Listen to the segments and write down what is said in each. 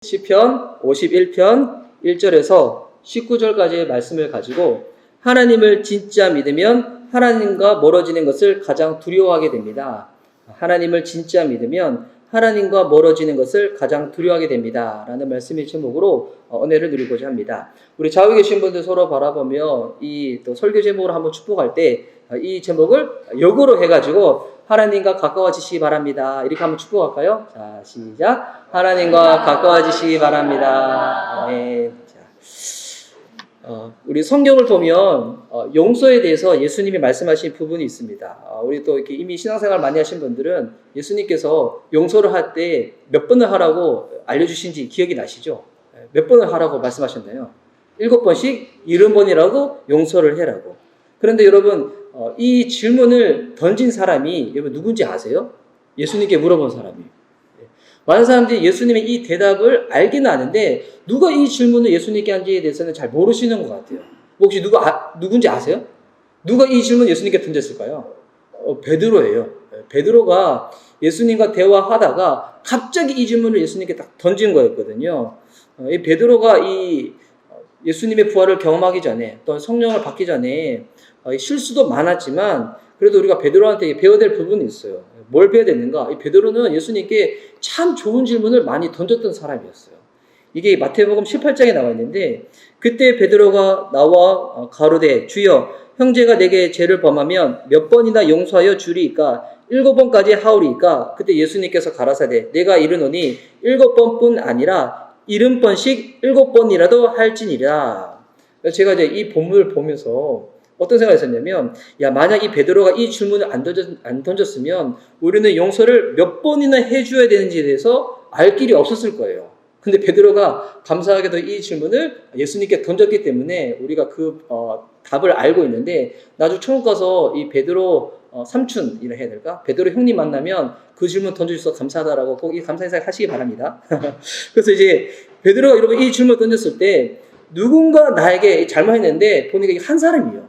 시편 51편 1절에서 19절까지의 말씀을 가지고 하나님을 진짜 믿으면 하나님과 멀어지는 것을 가장 두려워하게 됩니다. 하나님을 진짜 믿으면 하나님과 멀어지는 것을 가장 두려워하게 됩니다. 라는 말씀의 제목으로 은혜를 누리고자 합니다. 우리 좌우에 계신 분들 서로 바라보며 이 또 설교 제목으로 한번 축복할 때 이 제목을 역으로 해가지고 하나님과 가까워지시기 바랍니다. 이렇게 한번 축복할까요? 자, 시작. 하나님과 가까워지시기 바랍니다. 아멘. 우리 성경을 보면 용서에 대해서 예수님이 말씀하신 부분이 있습니다. 우리 또 이렇게 이미 신앙생활 많이 하신 분들은 예수님께서 용서를 할 때 몇 번을 하라고 알려주신지 기억이 나시죠? 몇 번을 하라고 말씀하셨나요? 7번씩 70번이라도 용서를 해라고. 그런데 여러분 이 질문을 던진 사람이 여러분 누군지 아세요? 예수님께 물어본 사람이. 많은 사람들이 예수님의 이 대답을 알기는 아는데 누가 이 질문을 예수님께 한지에 대해서는 잘 모르시는 것 같아요. 혹시 누군지 아세요? 누가 이 질문을 예수님께 던졌을까요? 베드로예요. 베드로가 예수님과 대화하다가 갑자기 이 질문을 예수님께 딱 던진 거였거든요. 이 베드로가 이 예수님의 부활을 경험하기 전에 또 성령을 받기 전에 실수도 많았지만 그래도 우리가 베드로한테 배워야 될 부분이 있어요. 뭘 배워야 되는가? 이 베드로는 예수님께 참 좋은 질문을 많이 던졌던 사람이었어요. 이게 마태복음 18장에 나와 있는데 그때 베드로가 나와 가로되 주여 형제가 내게 죄를 범하면 몇 번이나 용서하여 주리이까 7번까지 하오리이까 그때 예수님께서 가라사대 내가 이르노니 7번뿐 아니라 70번씩 7번이라도 할지니라. 제가 이제 이 본문을 보면서 어떤 생각이 있었냐면 만약 이 베드로가 이 질문을 안 던졌으면 우리는 용서를 몇 번이나 해줘야 되는지에 대해서 알 길이 없었을 거예요. 근데 베드로가 감사하게도 이 질문을 예수님께 던졌기 때문에 우리가 그 답을 알고 있는데 나중에 천국 가서 이 베드로 삼촌이라 해야 될까? 베드로 형님 만나면 그 질문 던져주셔서 감사하다라고 꼭 이 감사 인사 하시기 바랍니다. 그래서 이제 베드로가 여러분 이 질문을 던졌을 때 누군가 나에게 잘못했는데 보니까 한 사람이에요.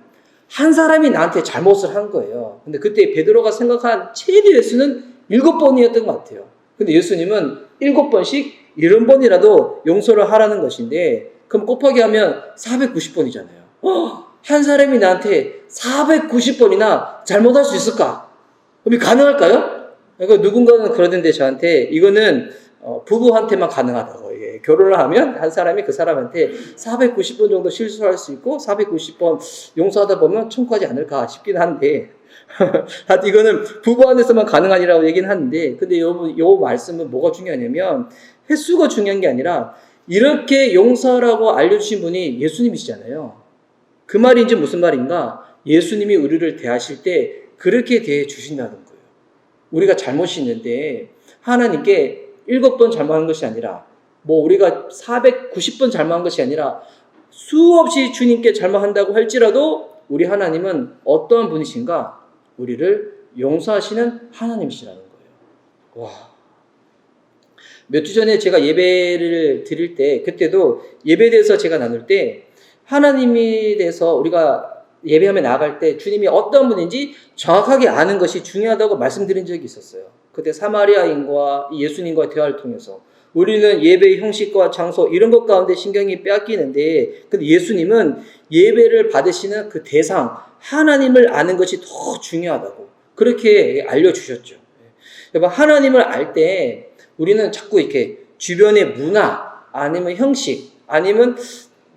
한 사람이 나한테 잘못을 한 거예요. 근데 그때 베드로가 생각한 최대 횟수는 7번이었던 것 같아요. 근데 예수님은 7번씩 70번이라도 용서를 하라는 것인데 그럼 곱하기 하면 490번이잖아요. 한 사람이 나한테 490번이나 잘못할 수 있을까? 그럼 가능할까요? 그러니까 누군가는 그러던데 저한테 이거는 부부한테만 가능하다고. 결혼을 하면 한 사람이 그 사람한테 490번 정도 실수할 수 있고 490번 용서하다 보면 천국 가지 않을까 싶긴 한데 하여튼 이거는 부부 안에서만 가능하니라고 얘기는 하는데 근데 요 말씀은 뭐가 중요하냐면 횟수가 중요한 게 아니라 이렇게 용서라고 알려주신 분이 예수님이시잖아요. 그 말이 이제 무슨 말인가? 예수님이 우리를 대하실 때 그렇게 대해 주신다는 거예요. 우리가 잘못이 있는데 하나님께 7번 잘못한 것이 아니라 우리가 490번 잘못한 것이 아니라 수없이 주님께 잘못한다고 할지라도 우리 하나님은 어떠한 분이신가? 우리를 용서하시는 하나님이시라는 거예요. 와. 몇 주 전에 제가 예배를 드릴 때 그때도 예배에 대해서 제가 나눌 때 하나님에 대해서 우리가 예배하며 나아갈 때 주님이 어떤 분인지 정확하게 아는 것이 중요하다고 말씀드린 적이 있었어요. 그때 사마리아인과 예수님과의 대화를 통해서 우리는 예배의 형식과 장소 이런 것 가운데 신경이 빼앗기는데 근데 예수님은 예배를 받으시는 그 대상 하나님을 아는 것이 더 중요하다고 그렇게 알려주셨죠. 여러분 하나님을 알 때 우리는 자꾸 이렇게 주변의 문화 아니면 형식 아니면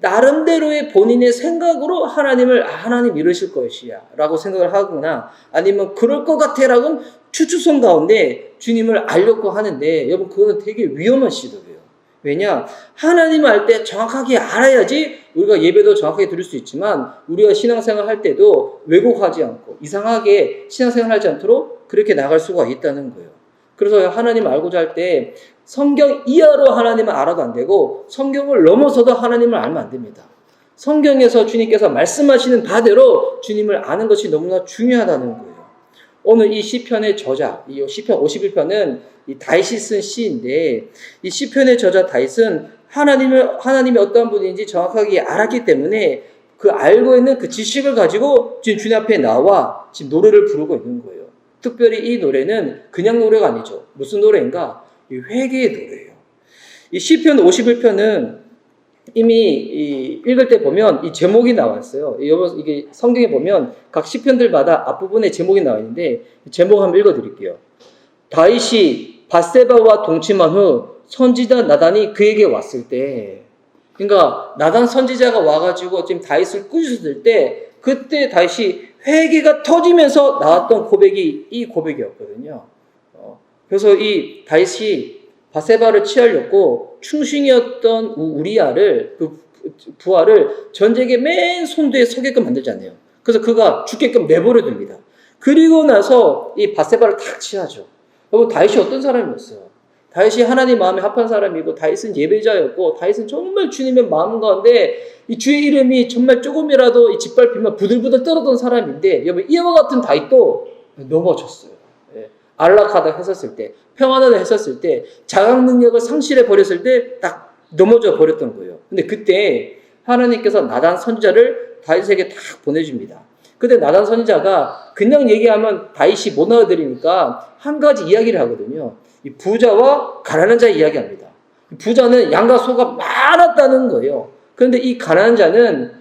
나름대로의 본인의 생각으로 하나님 이러실 것이야 라고 생각을 하거나 아니면 그럴 것 같아 라고 추측성 가운데 주님을 알려고 하는데 여러분 그거는 되게 위험한 시도예요. 왜냐? 하나님을 알 때 정확하게 알아야지 우리가 예배도 정확하게 드릴 수 있지만 우리가 신앙생활 할 때도 왜곡하지 않고 이상하게 신앙생활 하지 않도록 그렇게 나갈 수가 있다는 거예요. 그래서 하나님 알고자 할 때 성경 이하로 하나님을 알아도 안 되고 성경을 넘어서도 하나님을 알면 안 됩니다. 성경에서 주님께서 말씀하시는 바대로 주님을 아는 것이 너무나 중요하다는 거예요. 오늘 이 시편의 저자, 이 시편 51편은 이 다윗이 쓴 시인데 이 시편의 저자 다윗은 하나님이 어떠한 분인지 정확하게 알았기 때문에 그 알고 있는 그 지식을 가지고 지금 주님 앞에 나와 지금 노래를 부르고 있는 거예요. 특별히 이 노래는 그냥 노래가 아니죠. 무슨 노래인가? 이 회개의 노래예요. 이 시편 51편은 이미 읽을 때 보면 이 제목이 나왔어요. 이게 성경에 보면 각 시편들마다 앞부분에 제목이 나와 있는데 제목 한번 읽어드릴게요. 다윗이 밧세바와 동침한 후 선지자 나단이 그에게 왔을 때, 그러니까 나단 선지자가 와가지고 지금 다윗을 꾸짖었을 때, 그때 다윗이 회개가 터지면서 나왔던 고백이 이 고백이었거든요. 그래서 이 다윗이 밧세바를 취하려고 충신이었던 우리아를, 그 부하를 전쟁의 맨 손두에 서게끔 만들잖아요. 그래서 그가 죽게끔 내버려 둡니다. 그리고 나서 이 밧세바를 탁 취하죠. 여러분, 다윗이 어떤 사람이었어요? 다윗이 하나님 마음에 합한 사람이고, 다윗은 예배자였고, 다윗은 정말 주님의 마음 가운데 이 주의 이름이 정말 조금이라도 이 짓밟히면 부들부들 떨어던 사람인데, 여러분, 이와 같은 다윗도 넘어졌어요. 예. 안락하다 했었을 때, 평안하다 했었을 때, 자각 능력을 상실해 버렸을 때 딱 넘어져 버렸던 거예요. 근데 그때 하나님께서 나단 선지자를 다윗에게 딱 보내줍니다. 근데 나단 선지자가 그냥 얘기하면 다윗이 못 알아들으니까 한 가지 이야기를 하거든요. 이 부자와 가난한 자 이야기합니다. 부자는 양과 소가 많았다는 거예요. 그런데 이 가난한 자는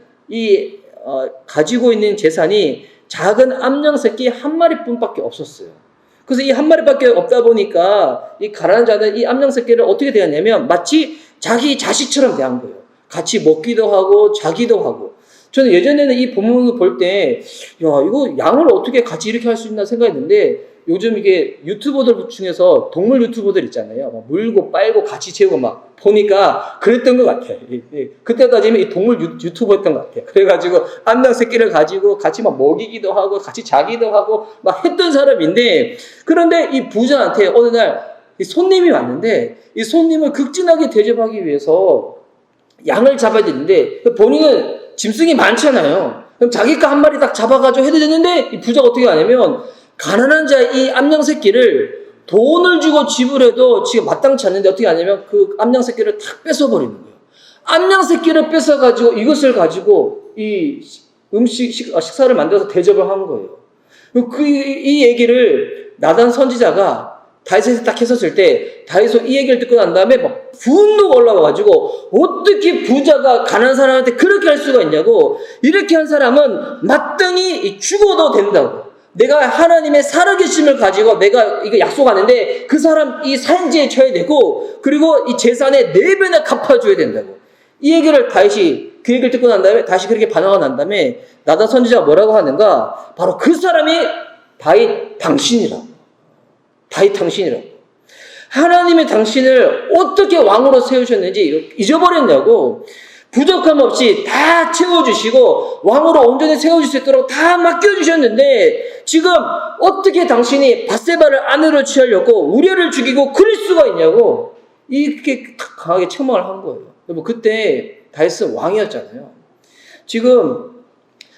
가지고 있는 재산이 작은 암양 새끼 한 마리뿐밖에 없었어요. 그래서 이 한 마리밖에 없다 보니까 이 가난한 자는 이 암양 새끼를 어떻게 대하냐면 마치 자기 자식처럼 대한 거예요. 같이 먹기도 하고 자기도 하고. 저는 예전에는 이 본문을 볼 때, 이거 양을 어떻게 같이 이렇게 할 수 있나 생각했는데, 요즘 이게 유튜버들 중에서 동물 유튜버들 있잖아요. 막 물고 빨고 같이 재우고 막 보니까 그랬던 것 같아요. 그때 따지면 이 동물 유튜버였던 것 같아요. 그래가지고 암양 새끼를 가지고 같이 막 먹이기도 하고 같이 자기도 하고 막 했던 사람인데, 그런데 이 부자한테 어느 날 이 손님이 왔는데, 이 손님을 극진하게 대접하기 위해서 양을 잡아야 되는데, 본인은 짐승이 많잖아요. 그럼 자기 거 한 마리 딱 잡아가지고 해도 되는데, 이 부자가 어떻게 하냐면, 가난한 자 이 암양 새끼를 돈을 주고 지불해도 지금 마땅치 않는데 어떻게 하냐면 그 암양 새끼를 탁 뺏어버리는 거예요. 암양 새끼를 뺏어가지고 이것을 가지고 이 식사를 만들어서 대접을 한 거예요. 이 얘기를 나단 선지자가 다윗에게 딱 했었을 때, 다윗은 이 얘기를 듣고 난 다음에 막 분노가 올라와가지고, 어떻게 부자가 가난한 사람한테 그렇게 할 수가 있냐고, 이렇게 한 사람은 마땅히 죽어도 된다고. 내가 하나님의 살아계심을 가지고 내가 이거 약속하는데, 그 사람 이 산지에 쳐야 되고, 그리고 이 재산의 4배나 갚아줘야 된다고. 이 얘기를 다윗이, 그 얘기를 듣고 난 다음에, 다시 그렇게 반응하고 난 다음에, 나단 선지자가 뭐라고 하는가? 바로 그 사람이 다윗 당신이라고. 다윗 당신이라고. 하나님의 당신을 어떻게 왕으로 세우셨는지 잊어버렸냐고. 부족함 없이 다 채워주시고 왕으로 온전히 세워줄 수 있도록 다 맡겨주셨는데 지금 어떻게 당신이 밧세바를 아내로 취하려고 우리아를 죽이고 그럴 수가 있냐고. 이렇게 강하게 책망을 한 거예요. 여러분, 그때 다윗은 왕이었잖아요. 지금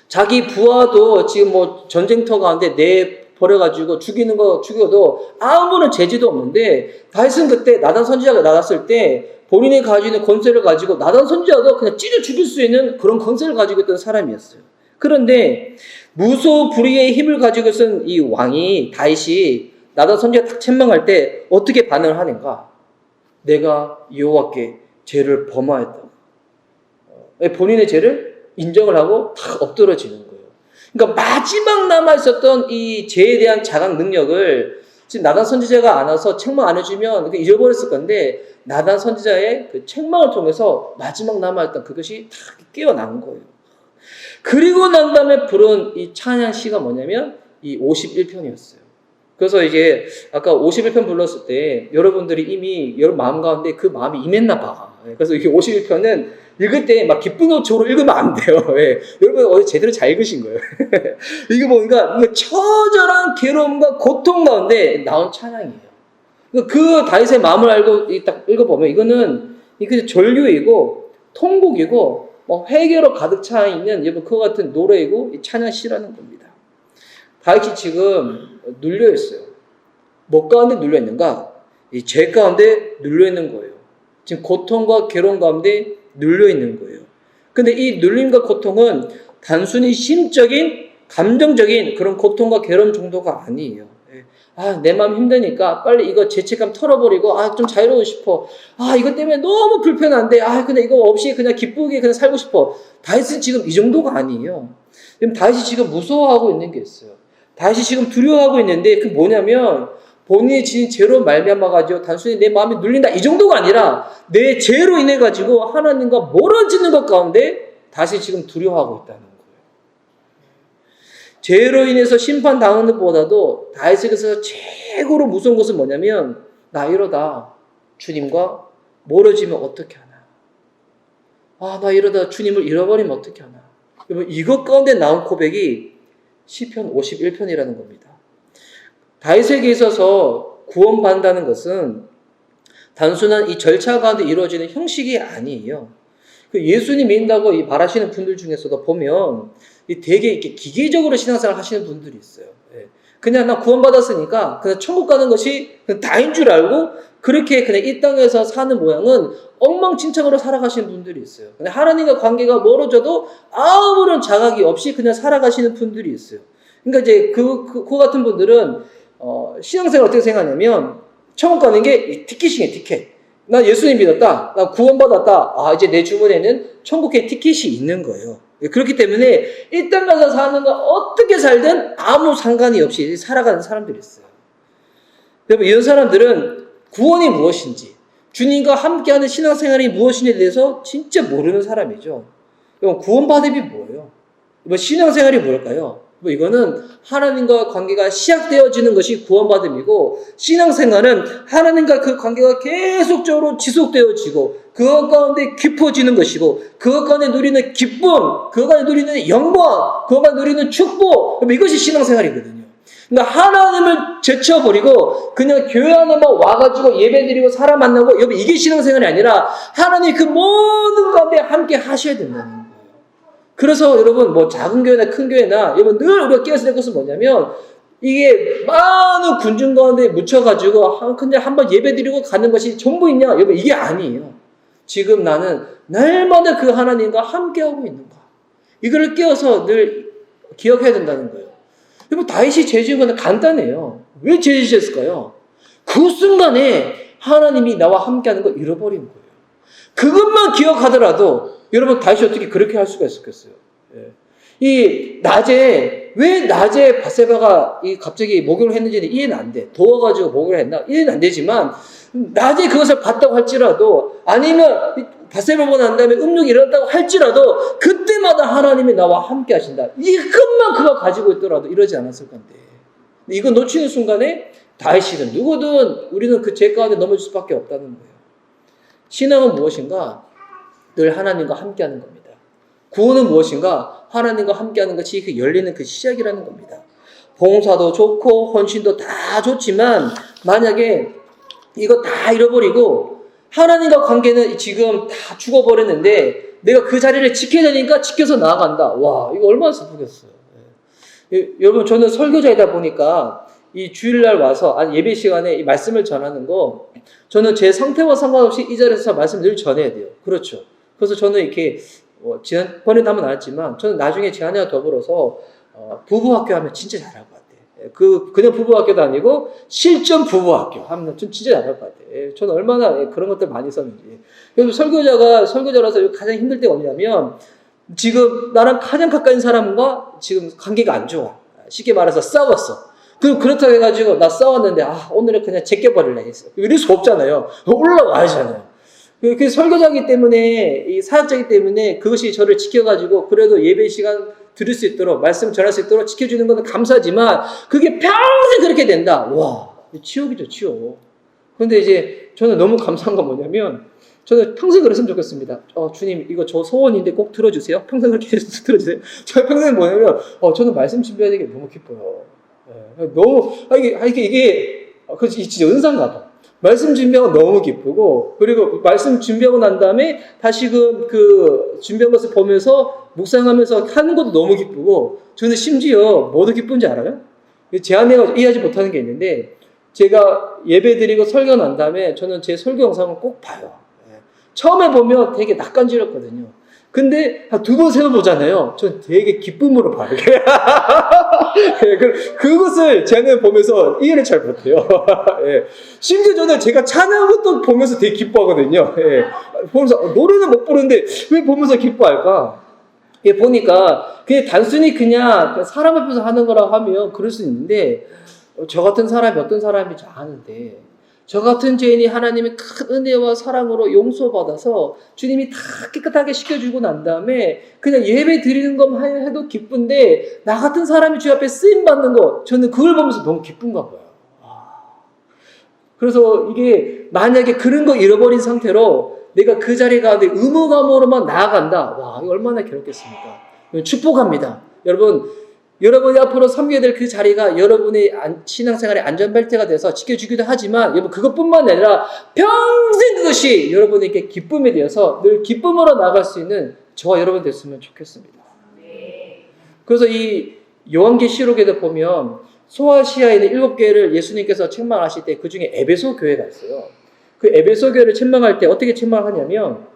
자기 부하도 지금 뭐 전쟁터 가운데 버려가지고 죽여도 아무런 죄지도 없는데, 다윗은 그때 나단 선지자가 나갔을 때 본인이 가지고 있는 권세를 가지고 나단 선지자도 그냥 찢어 죽일 수 있는 그런 권세를 가지고 있던 사람이었어요. 그런데 무소불위의 힘을 가지고 있던 이 왕이, 다윗이 나단 선지자 딱 책망할 때 어떻게 반응을 하는가? 내가 여호와께 죄를 범하였다고. 본인의 죄를 인정을 하고 탁 엎드러지는 거예요. 그러니까 마지막 남아있었던 이 죄에 대한 자각 능력을 지금 나단 선지자가 안 와서 책망 안 해주면 잊어버렸을 건데, 나단 선지자의 그 책망을 통해서 마지막 남아있던 그것이 다 깨어난 거예요. 그리고 난 다음에 부른 이 찬양시가 뭐냐면 이 51편이었어요. 그래서 이게 아까 51편 불렀을 때 여러분들이 이미 여러분 마음 가운데 그 마음이 임했나 봐. 그래서 이게 51편은 읽을 때 막 기쁜 옷으로 읽으면 안 돼요. 예. 여러분 어제 제대로 잘 읽으신 거예요. 이게 뭔가 처절한 괴로움과 고통 가운데 나온 찬양이에요. 그 다윗의 마음을 알고 딱 읽어보면 이거는 전류이고 통곡이고 뭐 회개로 가득 차 있는 여러분 그와 같은 노래이고 찬양시라는 겁니다. 다윗이 지금 눌려 있어요. 뭐 가운데 눌려 있는가? 이 죄 가운데 눌려 있는 거예요. 지금 고통과 괴로움 가운데 눌려 있는 거예요. 근데 이 눌림과 고통은 단순히 심적인, 감정적인 그런 고통과 괴로움 정도가 아니에요. 내 마음 힘드니까 빨리 이거 죄책감 털어버리고, 좀 자유로워 싶어. 이것 때문에 너무 불편한데, 근데 이거 없이 그냥 기쁘게 그냥 살고 싶어. 다윗은 지금 이 정도가 아니에요. 지금 다윗이 지금 무서워하고 있는 게 있어요. 다윗이 지금 두려워하고 있는데, 그 뭐냐면, 본인이 지은 죄로 말미암아가지고 단순히 내 마음이 눌린다. 이 정도가 아니라, 내 죄로 인해가지고 하나님과 멀어지는 것 가운데, 다시 지금 두려워하고 있다는 거예요. 죄로 인해서 심판당하는 것보다도 다윗에게서 최고로 무서운 것은 뭐냐면, 나 이러다 주님과 멀어지면 어떻게 하나. 나 이러다 주님을 잃어버리면 어떻게 하나. 여러분, 이것 가운데 나온 고백이 시편 51편이라는 겁니다. 다윗에게 있어서 구원받는다는 것은 단순한 이 절차 가운데 이루어지는 형식이 아니에요. 예수님 믿는다고 말하시는 분들 중에서도 보면 되게 이렇게 기계적으로 신앙생활 하시는 분들이 있어요. 그냥 나 구원받았으니까 그냥 천국 가는 것이 다인 줄 알고 그렇게 그냥 이 땅에서 사는 모양은 엉망진창으로 살아가시는 분들이 있어요. 근데 하나님과 관계가 멀어져도 아무런 자각이 없이 그냥 살아가시는 분들이 있어요. 그러니까 이제 그 같은 분들은 신앙생활 어떻게 생각하냐면 천국 가는 게 티켓이에요, 티켓. 나 예수님 믿었다. 나 구원받았다. 이제 내 주머니에는 천국의 티켓이 있는 거예요. 그렇기 때문에 이 땅 가서 사는 거 어떻게 살든 아무 상관이 없이 살아가는 사람들이 있어요. 여러분, 이런 사람들은 구원이 무엇인지, 주님과 함께하는 신앙생활이 무엇인지에 대해서 진짜 모르는 사람이죠. 여러분, 구원받음이 뭐예요? 신앙생활이 뭘까요? 이거는 하나님과 관계가 시작되어지는 것이 구원받음이고, 신앙생활은 하나님과 그 관계가 계속적으로 지속되어지고 그것 가운데 깊어지는 것이고, 그것 가운데 누리는 기쁨, 그것 가운데 누리는 영광, 그것 가운데 누리는 축복, 이것이 신앙생활이거든요. 그러니까 하나님을 제쳐버리고 그냥 교회 안에만 와가지고 예배드리고 사람 만나고, 여러분, 이게 신앙생활이 아니라 하나님 그 모든 가운데 함께 하셔야 된다는 거예요. 그래서 여러분, 작은 교회나 큰 교회나, 여러분, 늘 우리가 깨어서 될 것은 뭐냐면, 이게 많은 군중 가운데 묻혀가지고 그냥 한번 예배드리고 가는 것이 전부있냐? 여러분, 이게 아니에요. 지금 나는 날마다 그 하나님과 함께하고 있는가? 이거를 깨어서 늘 기억해야 된다는 거예요. 여러분, 다윗이 죄 지은 건 간단해요. 왜 죄 지었을까요? 그 순간에 하나님이 나와 함께하는 걸 잃어버린 거예요. 그것만 기억하더라도 여러분, 다윗이 어떻게 그렇게 할 수가 있었겠어요? 왜 낮에 바세바가 갑자기 목욕을 했는지는 이해는 안 돼. 더워가지고 목욕을 했나? 이해는 안 되지만, 낮에 그것을 봤다고 할지라도, 아니면 바세바가 난 다음에 음욕이 일어났다고 할지라도, 그때마다 하나님이 나와 함께 하신다. 이것만 그가 가지고 있더라도 이러지 않았을 건데. 이거 놓치는 순간에 다윗이든 누구든 우리는 그 죄 가운데 넘어질 수밖에 없다는 거예요. 신앙은 무엇인가? 늘 하나님과 함께하는 겁니다. 구원은 무엇인가? 하나님과 함께하는 것이 그 열리는 그 시작이라는 겁니다. 봉사도 좋고 헌신도 다 좋지만, 만약에 이거 다 잃어버리고 하나님과 관계는 지금 다 죽어버렸는데 내가 그 자리를 지켜야 되니까 지켜서 나아간다. 와, 이거 얼마나 슬프겠어요. 여러분, 저는 설교자이다 보니까 이 주일날 와서 예배 시간에 이 말씀을 전하는 거, 저는 제 상태와 상관없이 이 자리에서 말씀을 늘 전해야 돼요. 그렇죠. 그래서 저는 이렇게 지난번에도 한번 나왔지만, 저는 나중에 제 아내와 더불어서 부부학교 하면 진짜 잘할 것 같아요. 그냥 부부학교도 아니고 실전 부부학교 하면 전 진짜 잘할 것 같아요. 저는 얼마나 그런 것들 많이 썼는지. 그래서 설교자라서 가장 힘들 때가 뭐냐면, 지금 나랑 가장 가까운 사람과 지금 관계가 안 좋아. 쉽게 말해서 싸웠어. 그렇다고 해가지고 나 싸웠는데 오늘은 그냥 제껴버릴래 했어. 이럴 수 없잖아요. 올라와야잖아요. 그 설교자이기 때문에, 이 사역자이기 때문에 그것이 저를 지켜가지고 그래도 예배 시간 들을 수 있도록, 말씀 전할 수 있도록 지켜주는 건 감사하지만, 그게 평생 그렇게 된다. 와, 치욕이죠, 치욕. 그런데 이제 저는 너무 감사한 건 뭐냐면, 저는 평생 그랬으면 좋겠습니다. 주님, 이거 저 소원인데 꼭 들어주세요. 평생 그렇게 들어주세요. 저 평생 뭐냐면, 저는 말씀 준비하는 게 너무 기뻐요. 너무, 이게 진짜 은사인가 봐. 말씀 준비하고 너무 기쁘고, 그리고 말씀 준비하고 난 다음에 다시금 그 준비한 것을 보면서 묵상하면서 하는 것도 너무 기쁘고, 저는 심지어 뭐도 기쁜지 알아요? 제 아내가 이해하지 못하는 게 있는데, 제가 예배 드리고 설교 난 다음에 저는 제 설교 영상을 꼭 봐요. 처음에 보면 되게 낯간지럽거든요. 근데 한 두 번, 세 번 보잖아요. 저는 되게 기쁨으로 봐요. 예, 그것을 저는 보면서 이해를 잘 못해요. 예. 심지어 저는 제가 찬양한 것도 보면서 되게 기뻐하거든요. 예. 보면서 노래는 못 부르는데 왜 보면서 기뻐할까? 예, 보니까 그게 단순히 그냥 사람 앞에서 하는 거라고 하면 그럴 수 있는데 저 같은 사람이 어떤 사람인지 아는데 저 같은 죄인이 하나님의 큰 은혜와 사랑으로 용서받아서 주님이 다 깨끗하게 씻겨주고 난 다음에 그냥 예배 드리는 것만 해도 기쁜데 나 같은 사람이 주 앞에 쓰임받는 거 저는 그걸 보면서 너무 기쁜가 봐요. 그래서 이게 만약에 그런 거 잃어버린 상태로 내가 그 자리 가운데 의무감으로만 나아간다. 와, 이거 얼마나 괴롭겠습니까? 축복합니다. 여러분이 앞으로 섬겨야 될 그 자리가 여러분의 신앙생활의 안전벨트가 돼서 지켜주기도 하지만 여러분 그것뿐만 아니라 평생 그것이 여러분에게 기쁨이 되어서 늘 기쁨으로 나아갈 수 있는 저와 여러분 됐으면 좋겠습니다. 그래서 이 요한계시록에도 보면 소아시아에 있는 7교회를 예수님께서 책망하실 때 그 중에 에베소 교회가 있어요. 그 에베소 교회를 책망할 때 어떻게 책망하냐면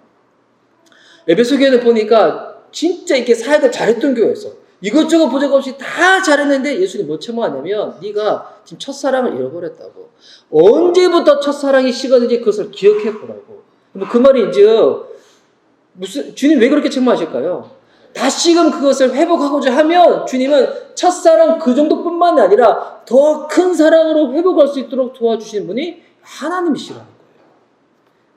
에베소 교회는 보니까 진짜 이렇게 사역을 잘했던 교회였어. 이것저것 보적 없이 다 잘했는데 예수님 뭐 책망하냐면 네가 지금 첫사랑을 잃어버렸다고. 언제부터 첫사랑이 식었는지 그것을 기억해 보라고. 그 말인즉 주님 왜 그렇게 책망하실까요? 다시금 그것을 회복하고자 하면 주님은 첫사랑 그 정도뿐만 아니라 더 큰 사랑으로 회복할 수 있도록 도와주시는 분이 하나님이시라는 거예요.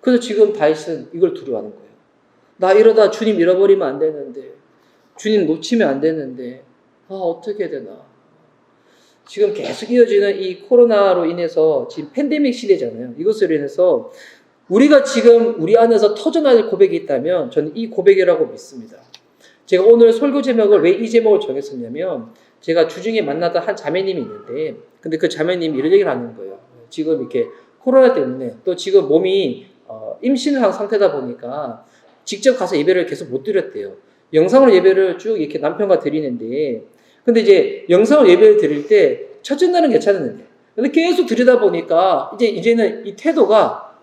그래서 지금 다윗은 이걸 두려워하는 거예요. 나 이러다 주님 잃어버리면 안 되는데, 주님 놓치면 안 되는데, 어떻게 되나. 지금 계속 이어지는 이 코로나로 인해서 지금 팬데믹 시대잖아요. 이것으로 인해서 우리가 지금 우리 안에서 터져나갈 고백이 있다면 저는 이 고백이라고 믿습니다. 제가 오늘 설교 제목을 왜 이 제목을 정했었냐면 제가 주중에 만나던 한 자매님이 있는데 근데 그 자매님이 이런 얘기를 하는 거예요. 지금 이렇게 코로나 때문에 또 지금 몸이 임신을 한 상태다 보니까 직접 가서 예배를 계속 못 드렸대요. 영상으로 예배를 쭉 이렇게 남편과 드리는데 근데 이제 영상으로 예배를 드릴 때 첫째 날은 괜찮았는데 근데 계속 드리다 보니까 이제는 이 태도가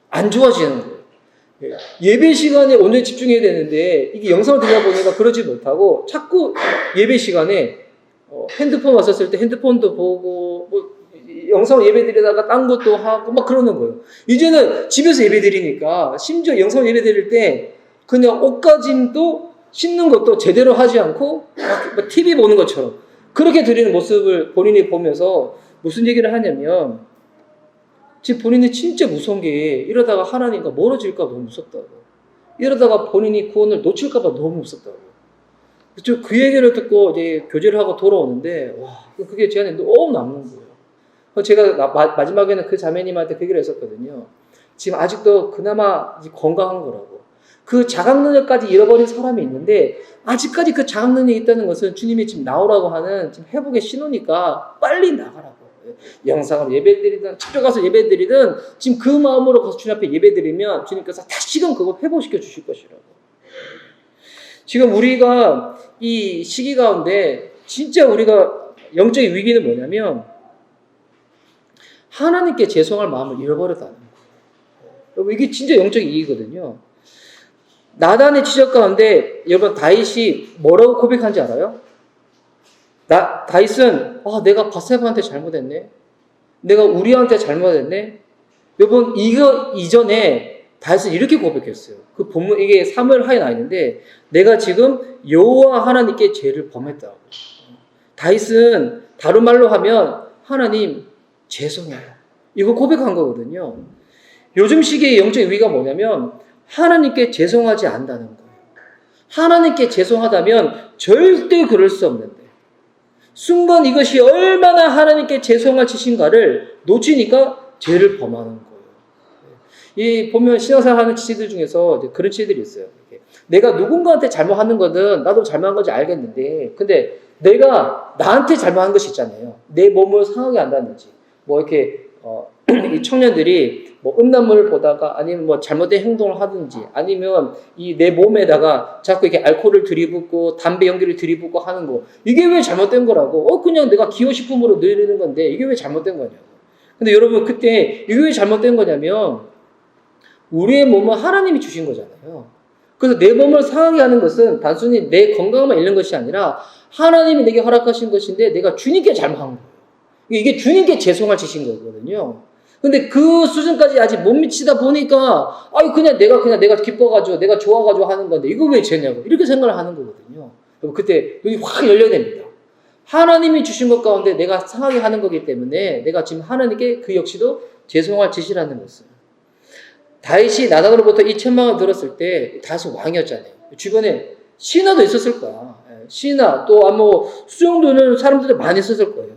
안 좋아지는 거예요. 예배 시간에 온전히 집중해야 되는데 이게 영상을 드리다 보니까 그러지 못하고 자꾸 예배 시간에 핸드폰 왔었을 때 핸드폰도 보고 뭐 영상을 예배 드리다가 딴 것도 하고 막 그러는 거예요. 이제는 집에서 예배 드리니까 심지어 영상 예배 드릴 때 그냥 옷가짐도 씻는 것도 제대로 하지 않고 막 TV 보는 것처럼 그렇게 드리는 모습을 본인이 보면서 무슨 얘기를 하냐면 지금 본인이 진짜 무서운 게 이러다가 하나님과 멀어질까 봐 너무 무섭다고. 이러다가 본인이 구원을 놓칠까 봐 너무 무섭다고. 그 얘기를 듣고 이제 교제를 하고 돌아오는데 와 그게 제 안에 너무 남는 거예요. 제가 마지막에는 그 자매님한테 그 얘기를 했었거든요. 지금 아직도 그나마 건강한 거라고. 그 자각능력까지 잃어버린 사람이 있는데 아직까지 그 자각능력이 있다는 것은 주님이 지금 나오라고 하는 지금 회복의 신호니까 빨리 나가라고. 영상으로 예배드리든 찾아가서 예배드리든 지금 그 마음으로 가서 주님 앞에 예배드리면 주님께서 다시금 그거 회복시켜 주실 것이라고. 지금 우리가 이 시기 가운데 진짜 우리가 영적인 위기는 뭐냐면 하나님께 죄송할 마음을 잃어버렸다는 거예요. 이게 진짜 영적인 위기거든요. 나단의 지적 가운데 여러분 다윗이 뭐라고 고백한지 알아요? 다윗은 내가 밧세바한테 잘못했네. 내가 우리아한테 잘못했네. 여러분 이거 이전에 다윗은 이렇게 고백했어요. 그 본문 이게 사무엘 하에 나 있는데 내가 지금 여호와 하나님께 죄를 범했다고. 다윗은 다른 말로 하면 하나님 죄송해요. 이거 고백한 거거든요. 요즘 시기의 영적 위기가 뭐냐면 하나님께 죄송하지 않는다는 거예요. 하나님께 죄송하다면 절대 그럴 수 없는데 순간 이것이 얼마나 하나님께 죄송할 짓인가를 놓치니까 죄를 범하는 거예요. 이 보면 신앙생활 하는 지체들 중에서 그런 지체들이 있어요. 내가 누군가한테 잘못하는 거는 나도 잘못한 건지 알겠는데 근데 내가 나한테 잘못한 것이 있잖아요. 내 몸을 상하게 한다든지 뭐 이렇게 이 청년들이 뭐 음란물을 보다가 아니면 뭐 잘못된 행동을 하든지 아니면 이 내 몸에다가 자꾸 이렇게 알코올을 들이붓고 담배 연기를 들이붓고 하는 거 이게 왜 잘못된 거라고? 그냥 내가 기호식품으로 늘리는 건데 이게 왜 잘못된 거냐고. 근데 여러분 그때 이게 왜 잘못된 거냐면 우리의 몸은 하나님이 주신 거잖아요. 그래서 내 몸을 상하게 하는 것은 단순히 내 건강만 잃는 것이 아니라 하나님이 내게 허락하신 것인데 내가 주님께 잘못한 거예요. 이게 주님께 죄송할 짓인 거거든요. 근데 그 수준까지 아직 못 미치다 보니까 그냥 내가 기뻐가지고 내가 좋아가지고 하는 건데 이거 왜 죄냐고 이렇게 생각을 하는 거거든요. 그때 눈이 확 열려야 됩니다. 하나님이 주신 것 가운데 내가 상하게 하는 거기 때문에 내가 지금 하나님께 그 역시도 죄송할 짓이라는 것을. 다윗이 나단으로부터 이 천망을 들었을 때 다윗은 왕이었잖아요. 주변에 신하도 있었을 거야. 신하 또 수정도는 사람들도 많이 있었을 거예요.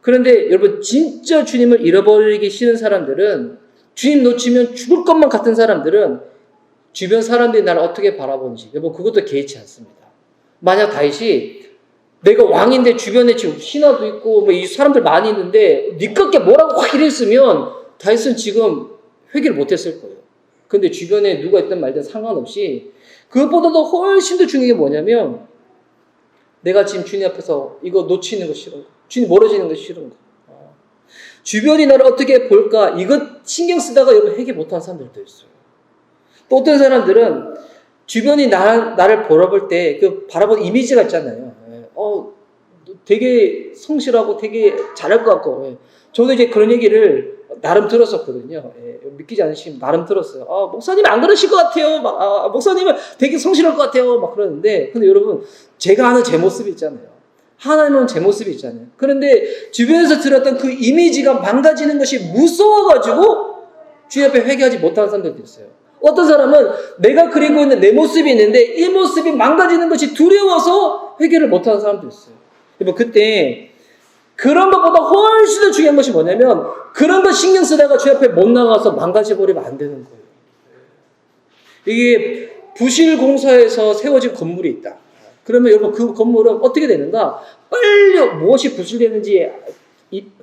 그런데 여러분 진짜 주님을 잃어버리기 싫은 사람들은 주님 놓치면 죽을 것만 같은 사람들은 주변 사람들이 나를 어떻게 바라보는지 여러분 그것도 개의치 않습니다. 만약 다윗이 내가 왕인데 주변에 지금 신하도 있고 이 사람들 많이 있는데 니깎게 뭐라고 확 이랬으면 다윗은 지금 회개를 못했을 거예요. 근데 주변에 누가 있든 말든 상관없이 그것보다도 훨씬 더 중요한 게 뭐냐면 내가 지금 주님 앞에서 이거 놓치는 거 싫은 거 주님 멀어지는 거 싫은 거 주변이 나를 어떻게 볼까 이것 신경 쓰다가 여러분 회개 못하는 사람들도 있어요. 또 어떤 사람들은 주변이 나를 바라볼 때 그 바라보는 이미지가 있잖아요. 되게 성실하고 되게 잘할 것 같고 저도 이제 그런 얘기를 나름 들었었거든요. 믿기지 않으시면 나름 들었어요. 목사님 안 그러실 것 같아요. 목사님은 되게 성실할 것 같아요. 막 그러는데 근데 여러분 제가 아는 제 모습이 있잖아요. 하나님은 제 모습이 있잖아요. 그런데 주변에서 들었던 그 이미지가 망가지는 것이 무서워가지고 주님 앞에 회개하지 못하는 사람들도 있어요. 어떤 사람은 내가 그리고 있는 내 모습이 있는데 이 모습이 망가지는 것이 두려워서 회개를 못하는 사람도 있어요. 그때 그런 것보다 훨씬 더 중요한 것이 뭐냐면 그런 거 신경 쓰다가 주님 앞에 못 나가서 망가져버리면 안 되는 거예요. 이게 부실공사에서 세워진 건물이 있다. 그러면 여러분 그 건물은 어떻게 되는가? 빨리 무엇이 부실되는지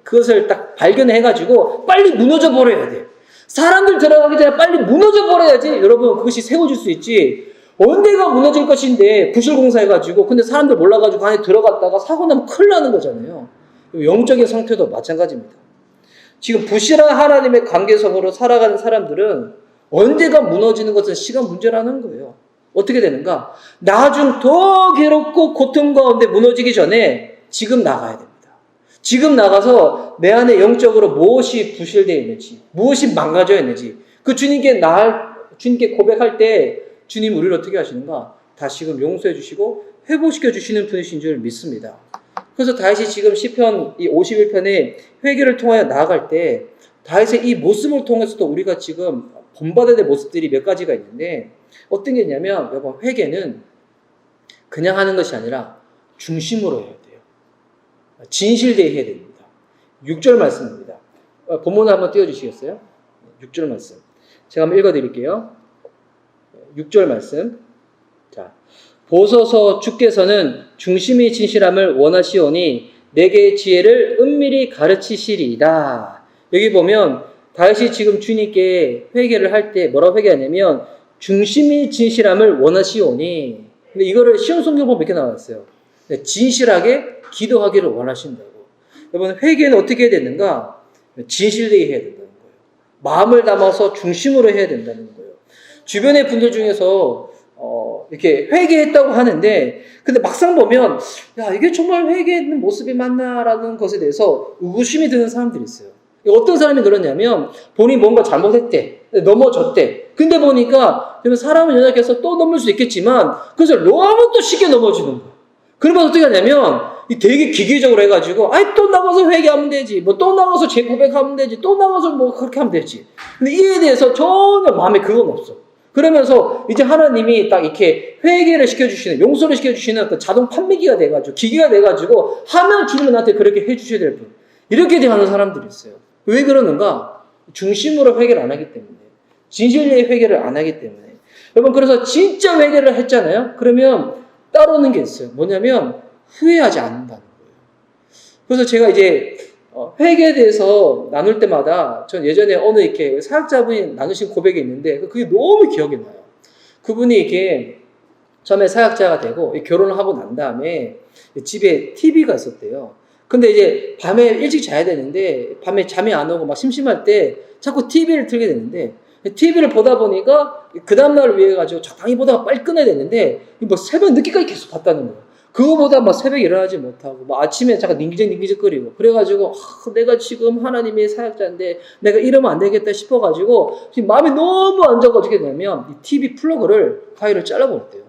그것을 딱 발견해가지고 빨리 무너져 버려야 돼요. 사람들 들어가기 전에 빨리 무너져 버려야지 여러분 그것이 세워질 수 있지. 언제가 무너질 것인데 부실공사해가지고 근데 사람들 몰라가지고 안에 들어갔다가 사고 나면 큰일 나는 거잖아요. 영적인 상태도 마찬가지입니다. 지금 부실한 하나님의 관계성으로 살아가는 사람들은 언제가 무너지는 것은 시간 문제라는 거예요. 어떻게 되는가? 나중 더 괴롭고 고통 가운데 무너지기 전에 지금 나가야 됩니다. 지금 나가서 내 안에 영적으로 무엇이 부실되어 있는지, 무엇이 망가져 있는지 그 주님께 고백할 때 주님 우리를 어떻게 하시는가? 다시금 용서해 주시고 회복시켜 주시는 분이신 줄 믿습니다. 그래서 다윗이 지금 시편 이 51편에 회개를 통하여 나아갈 때 다윗의 이 모습을 통해서도 우리가 지금 본받아야 될 모습들이 몇 가지가 있는데 어떤 게 있냐면 여러분 회개는 그냥 하는 것이 아니라 중심으로 해야 돼요. 진실되게 해야 됩니다. 6절 말씀입니다. 본문을 한번 띄워주시겠어요? 6절 말씀. 제가 한번 읽어드릴게요. 6절 말씀. 자, 보소서 주께서는 중심이 진실함을 원하시오니 내게 지혜를 은밀히 가르치시리이다. 여기 보면 다윗이 지금 주님께 회개를 할 때 뭐라고 회개하냐면 중심이 진실함을 원하시오니. 근데 이거를 쉬운 성경 보면 이렇게 나왔어요. 진실하게 기도하기를 원하신다고. 여러분 회개는 어떻게 해야 되는가? 진실되게 해야 된다는 거예요. 마음을 담아서 중심으로 해야 된다는 거예요. 주변의 분들 중에서 이렇게 회개했다고 하는데 근데 막상 보면 야 이게 정말 회개했는 모습이 맞나라는 것에 대해서 의구심이 드는 사람들이 있어요. 어떤 사람이 그러냐면 본인이 뭔가 잘못했대, 넘어졌대. 근데 보니까 사람은 연약해서 또 넘을 수 있겠지만 그래서 너무 또 쉽게 넘어지는 거예요. 그러면 어떻게 하냐면 되게 기계적으로 해가지고 또 나가서 회개하면 되지, 뭐 또 나가서 재고백하면 되지, 또 나가서 뭐 그렇게 하면 되지. 근데 이에 대해서 전혀 마음에 그건 없어. 그러면서 이제 하나님이 딱 이렇게 회개를 시켜주시는, 용서를 시켜주시는 그 자동 판매기가 돼가지고, 기계가 돼가지고, 하면 주님은 나한테 그렇게 해주셔야 될 분. 이렇게 대하는 사람들이 있어요. 왜 그러는가? 중심으로 회개를 안 하기 때문에. 진실의 회개를 안 하기 때문에. 여러분, 그래서 진짜 회개를 했잖아요? 그러면 따르는 게 있어요. 뭐냐면, 후회하지 않는다는 거예요. 그래서 제가 이제, 회개에 대해서 나눌 때마다 전 예전에 어느 이렇게 사역자분이 나누신 고백이 있는데 그게 너무 기억이 나요. 그분이 이렇게 처음에 사역자가 되고 결혼을 하고 난 다음에 집에 TV가 있었대요. 근데 이제 밤에 일찍 자야 되는데 밤에 잠이 안 오고 막 심심할 때 자꾸 TV를 틀게 되는데 TV를 보다 보니까 그 다음날을 위해 가지고 적당히 보다가 빨리 끊어야 되는데 뭐 새벽 늦게까지 계속 봤다는 거예요. 그거보다 막 새벽에 일어나지 못하고 막 아침에 잠깐 닝기적닝기적거리고 그래가지고 내가 지금 하나님의 사역자인데 내가 이러면 안 되겠다 싶어가지고 지금 마음이 너무 안 좋아서 어떻게 되냐면 이 TV 플러그를 파일을 잘라버렸대요.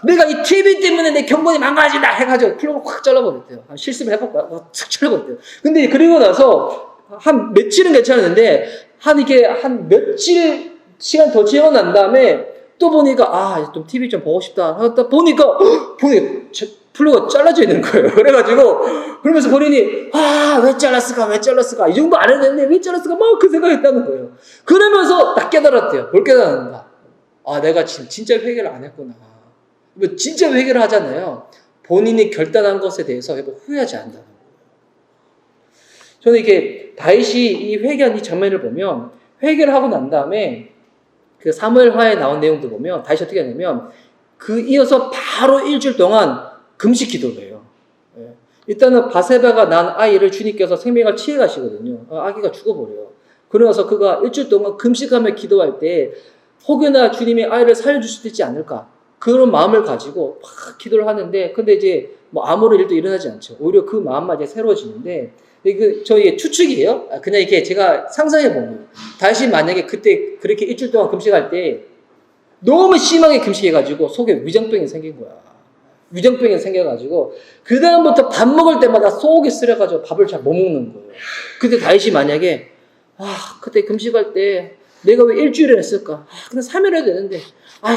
내가 이 TV 때문에 내 경건이 망가진다 해가지고 플러그를 확 잘라버렸대요. 실습을 해볼까? 탁 잘라버렸대요. 근데 그리고 나서 한 며칠은 괜찮았는데 이게 한 며칠 시간 더 지나고 난 다음에 또 보니까 좀 TV 좀 보고 싶다 하다 보니까 플러그가 잘라져 있는 거예요. 그래가지고 그러면서 본인이 왜 잘랐을까 이 정도 안 했는데 왜 잘랐을까 막 그 생각했다는 거예요. 그러면서 딱 깨달았대요. 뭘 깨달았는가? 내가 지금 진짜 회개를 안 했구나. 뭐 진짜 회개를 하잖아요. 본인이 결단한 것에 대해서 후회하지 않는다는 거예요. 저는 이게 다윗이 이 회개한 이 장면을 보면 회개를 하고 난 다음에 그 사무엘하에 나온 내용도 보면 다윗이 어떻게 하냐면 그 이어서 바로 일주일 동안 금식 기도를 해요. 일단은 바세바가 난 아이를 주님께서 생명을 취해 가시거든요. 아기가 죽어버려요. 그러면서 그가 일주일 동안 금식하며 기도할 때 혹여나 주님이 아이를 살려줄 수도 있지 않을까 그런 마음을 가지고 막 기도를 하는데 근데 이제 뭐 아무런 일도 일어나지 않죠. 오히려 그 마음만 이제 새로워지는데 저희 추측이에요. 그냥 이렇게 제가 상상해 보면 다시 만약에 그때 그렇게 일주일 동안 금식할 때 너무 심하게 금식해가지고 속에 위장병이 생긴 거야. 위장병이 생겨가지고 그 다음부터 밥 먹을 때마다 속이 쓰려가지고 밥을 잘 못 먹는 거예요. 그때 다윗이 만약에 그때 금식할 때 내가 왜 일주일을 했을까? 그냥 3일 해도 되는데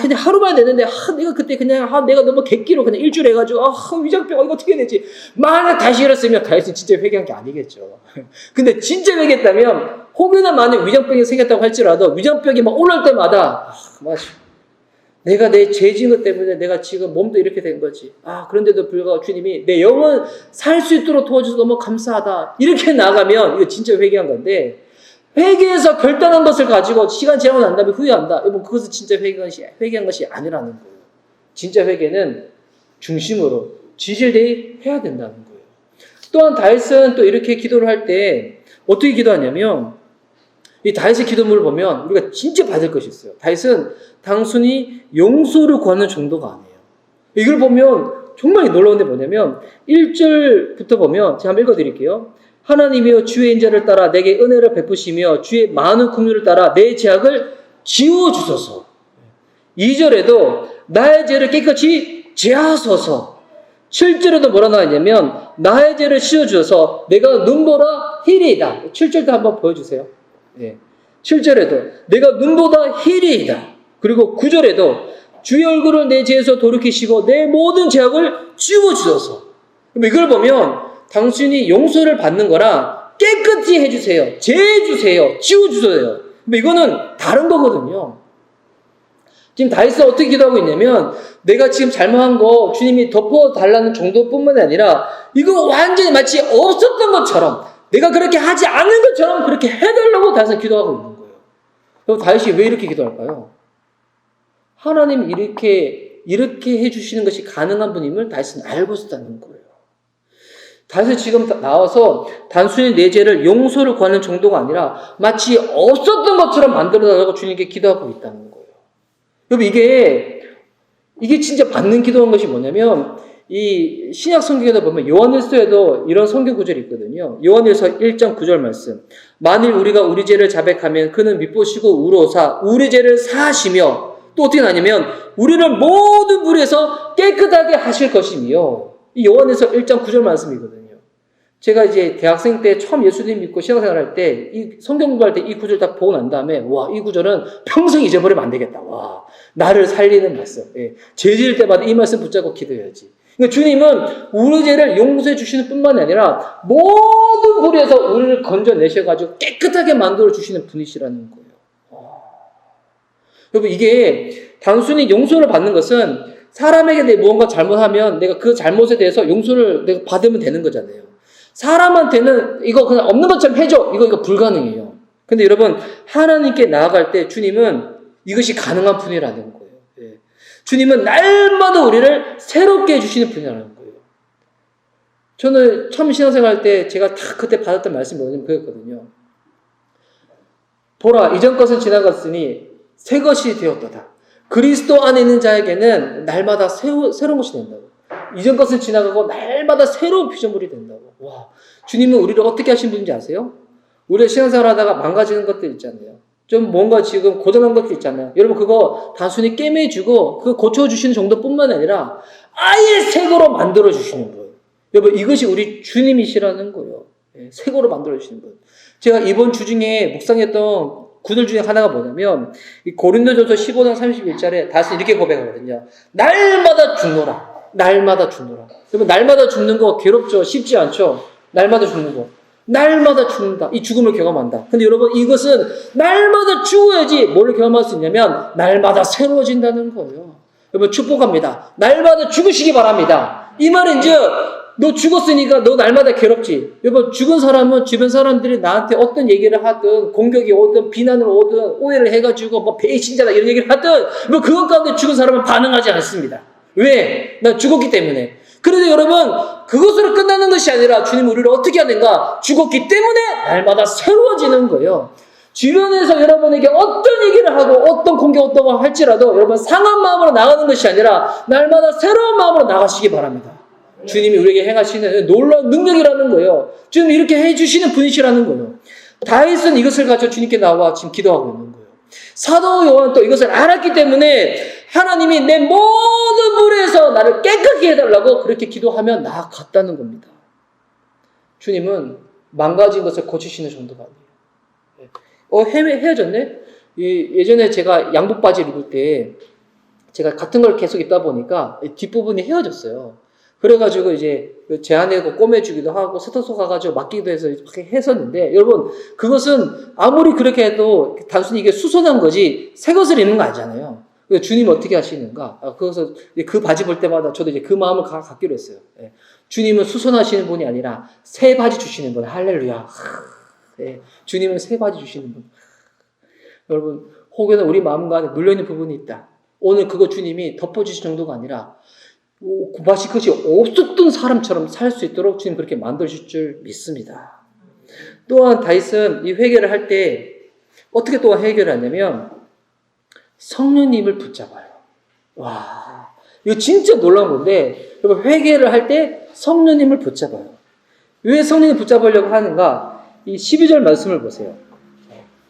그냥 하루만 되는데 내가 그때 그냥 내가 너무 객기로 그냥 일주일 해가지고 위장병 이거 어떻게 되지? 만약 다시 이랬으면 다윗은 진짜 회개한 게 아니겠죠. 근데 진짜 회개했다면 혹여나 만약 위장병이 생겼다고 할지라도 위장병이 막 올라올 때마다 내가 내 죄 지은 것 때문에 내가 지금 몸도 이렇게 된 거지. 그런데도 불구하고 주님이 내 영혼 살 수 있도록 도와줘서 너무 감사하다. 이렇게 나가면 이거 진짜 회개한 건데 회개해서 결단한 것을 가지고 시간 지나고 난 다음에 후회한다. 여러분 그것은 진짜 회개한 것이 아니라는 거예요. 진짜 회개는 중심으로 지질대이 해야 된다는 거예요. 또한 다윗은 또 이렇게 기도를 할 때 어떻게 기도하냐면 이 다윗의 기도문을 보면 우리가 진짜 받을 것이 있어요. 다윗은 단순히 용서를 구하는 정도가 아니에요. 이걸 보면 정말 놀라운 게 뭐냐면 1절부터 보면 제가 한번 읽어드릴게요. 하나님이여 주의 인자를 따라 내게 은혜를 베푸시며 주의 많은 긍휼을 따라 내 죄악을 지워주소서. 2절에도 나의 죄를 깨끗이 제하소서. 7절에도 뭐라 나왔냐면 나의 죄를 씌워주셔서 내가 눈보라 희리이다. 7절도 한번 보여주세요. 7절에도 내가 눈보다 희리이다. 그리고 9절에도 주의 얼굴을 내 죄에서 돌이키시고 내 모든 죄악을 지워주소서. 이걸 보면 당신이 용서를 받는 거랑 깨끗이 해주세요. 제해주세요. 지워주세요. 이거는 다른 거거든요. 지금 다윗은 어떻게 기도하고 있냐면 내가 지금 잘못한 거 주님이 덮어달라는 정도뿐만 아니라 이거 완전히 마치 없었던 것처럼 내가 그렇게 하지 않은 것처럼 그렇게 해달라고 다윗은 기도하고 있는 거예요. 그럼 다윗이 왜 이렇게 기도할까요? 하나님 이렇게 해주시는 것이 가능한 분임을 다윗은 알고 있었다는 거예요. 다윗이 지금 나와서 단순히 내 죄를 용서를 구하는 정도가 아니라 마치 없었던 것처럼 만들어달라고 주님께 기도하고 있다는 거예요. 여러분 이게 진짜 받는 기도한 것이 뭐냐면 이 신약 성경에도 보면 요한일서에도 이런 성경 구절이 있거든요. 요한일서 1장 9절 말씀. 만일 우리가 우리 죄를 자백하면 그는 미쁘시고 우로사 우리 죄를 사하시며 또 어떻게 하냐면 우리를 모든 불에서 깨끗하게 하실 것이며 이 요한일서 1장 9절 말씀이거든요. 제가 이제 대학생 때 처음 예수님 믿고 신앙생활 할 때 이 성경 공부할 때 이 구절 딱 보고 난 다음에 이 구절은 평생 잊어버리면 안 되겠다. 나를 살리는 말씀. 죄 지을 때마다 이 말씀 붙잡고 기도해야지. 그러니까 주님은 우리 죄를 용서해 주시는 뿐만 아니라 모든 불에서 우리를 건져내셔가지고 깨끗하게 만들어 주시는 분이시라는 거예요. 여러분 이게 단순히 용서를 받는 것은 사람에게 내 무언가 잘못하면 내가 그 잘못에 대해서 용서를 내가 받으면 되는 거잖아요. 사람한테는 이거 그냥 없는 것처럼 해줘. 이거 불가능해요. 근데 여러분 하나님께 나아갈 때 주님은 이것이 가능한 분이라는 거예요. 주님은 날마다 우리를 새롭게 해주시는 분이라는 거예요. 저는 처음 신앙생활 할 때 제가 다 그때 받았던 말씀이 뭐냐면 그랬거든요. 보라, 이전 것은 지나갔으니 새 것이 되었도다. 그리스도 안에 있는 자에게는 날마다 새로운 것이 된다고. 이전 것은 지나가고 날마다 새로운 피조물이 된다고. 와, 주님은 우리를 어떻게 하신 분인지 아세요? 우리가 신앙생활 하다가 망가지는 것들 있잖아요. 좀 뭔가 지금 고장난 것들 있잖아요. 여러분 그거 단순히 꿰매주고 그거 고쳐주시는 정도뿐만 아니라 아예 새거로 만들어주시는 거예요. 여러분 이것이 우리 주님이시라는 거예요. 새거로 만들어주시는 거예요. 제가 이번 주 중에 묵상했던 구절 중에 하나가 뭐냐면 이 고린도전서 15장 31절에 다시 이렇게 고백하거든요. 날마다 죽노라. 날마다 죽노라. 여러분 날마다 죽는 거 괴롭죠? 쉽지 않죠? 날마다 죽는 거. 날마다 죽는다. 이 죽음을 경험한다. 근데 여러분 이것은 날마다 죽어야지 뭘 경험할 수 있냐면 날마다 새로워진다는 거예요. 여러분 축복합니다. 날마다 죽으시기 바랍니다. 이 말은 이제 너 죽었으니까 너 날마다 괴롭지. 여러분 죽은 사람은 주변 사람들이 나한테 어떤 얘기를 하든 공격이 오든 비난을 오든 오해를 해가지고 뭐 배신자다 이런 얘기를 하든 뭐 그것 가운데 죽은 사람은 반응하지 않습니다. 왜? 나 죽었기 때문에. 그런데 여러분 그것으로 끝나는 것이 아니라 주님 우리를 어떻게 하는가? 죽었기 때문에 날마다 새로워지는 거예요. 주변에서 여러분에게 어떤 얘기를 하고 어떤 공격 어떤 거 할지라도 여러분 상한 마음으로 나가는 것이 아니라 날마다 새로운 마음으로 나가시기 바랍니다. 주님이 우리에게 행하시는 놀라운 능력이라는 거예요. 주님 이렇게 해주시는 분이시라는 거예요. 다윗은 이것을 가지고 주님께 나와 지금 기도하고 있는 거예요. 사도 요한 또 이것을 알았기 때문에 하나님이 내 모든 무리에서 나를 깨끗게 해달라고 그렇게 기도하며 나아갔다는 겁니다. 주님은 망가진 것을 고치시는 정도가 아니에요. 헤어졌네? 예전에 제가 양복 바지를 입을 때 제가 같은 걸 계속 입다 보니까 뒷부분이 헤어졌어요. 그래가지고 이제 제 아내가 꼬매주기도 하고 세탁소 가가지고 맡기도 해서 이렇게 했었는데 여러분 그것은 아무리 그렇게 해도 단순히 이게 수선한 거지 새 것을 입는 거 아니잖아요. 주님 어떻게 하시는가? 그래서 그 바지 볼 때마다 저도 이제 그 마음을 갖기로 했어요. 주님은 수선하시는 분이 아니라 새 바지 주시는 분. 할렐루야. 주님은 새 바지 주시는 분. 여러분 혹여나 우리 마음 안에 눌려있는 부분이 있다. 오늘 그거 주님이 덮어주실 정도가 아니라 마치 그것이 없었던 사람처럼 살 수 있도록 주님 그렇게 만드실 줄 믿습니다. 또한 다윗은 이 회개를 할 때 어떻게 또한 해결을 하냐면 성령님을 붙잡아요. 와, 이거 진짜 놀라운 건데 여러분 회개를 할 때 성령님을 붙잡아요. 왜 성령님을 붙잡으려고 하는가? 이 12절 말씀을 보세요.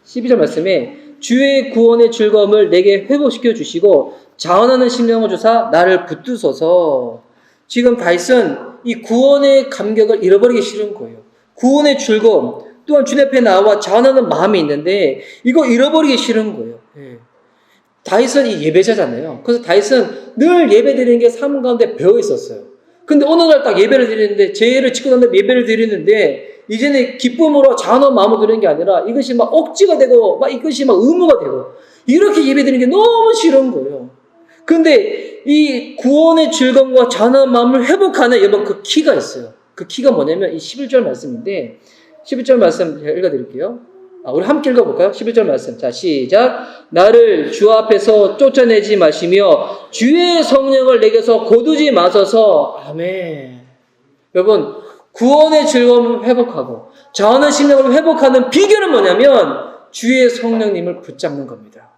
12절 말씀에 주의 구원의 즐거움을 내게 회복시켜 주시고 자원하는 심령을 주사 나를 붙드소서. 지금 다윗은 이 구원의 감격을 잃어버리기 싫은 거예요. 구원의 즐거움 또한 주님 앞에 나와 자원하는 마음이 있는데 이거 잃어버리기 싫은 거예요. 다윗은 이 예배자잖아요. 그래서 다윗은 늘 예배 드리는 게 삶 가운데 배어 있었어요. 근데 어느 날 딱 예배를 드리는데 죄를 짓고 난 다음에 예배를 드리는데 이제는 기쁨으로 자원한 마음으로 드리는 게 아니라 이것이 막 억지가 되고 막 이것이 막 의무가 되고 이렇게 예배 드리는 게 너무 싫은 거예요. 근데 이 구원의 즐거움과 자원한 마음을 회복하는 여러분 그 키가 있어요. 그 키가 뭐냐면 이 11절 말씀인데 11절 말씀 제가 읽어드릴게요. 우리 함께 읽어볼까요? 11절 말씀. 자, 시작. 나를 주 앞에서 쫓아내지 마시며 주의 성령을 내게서 거두지 마소서. 아멘. 여러분 구원의 즐거움을 회복하고 자원한 심령을 회복하는 비결은 뭐냐면 주의 성령님을 붙잡는 겁니다.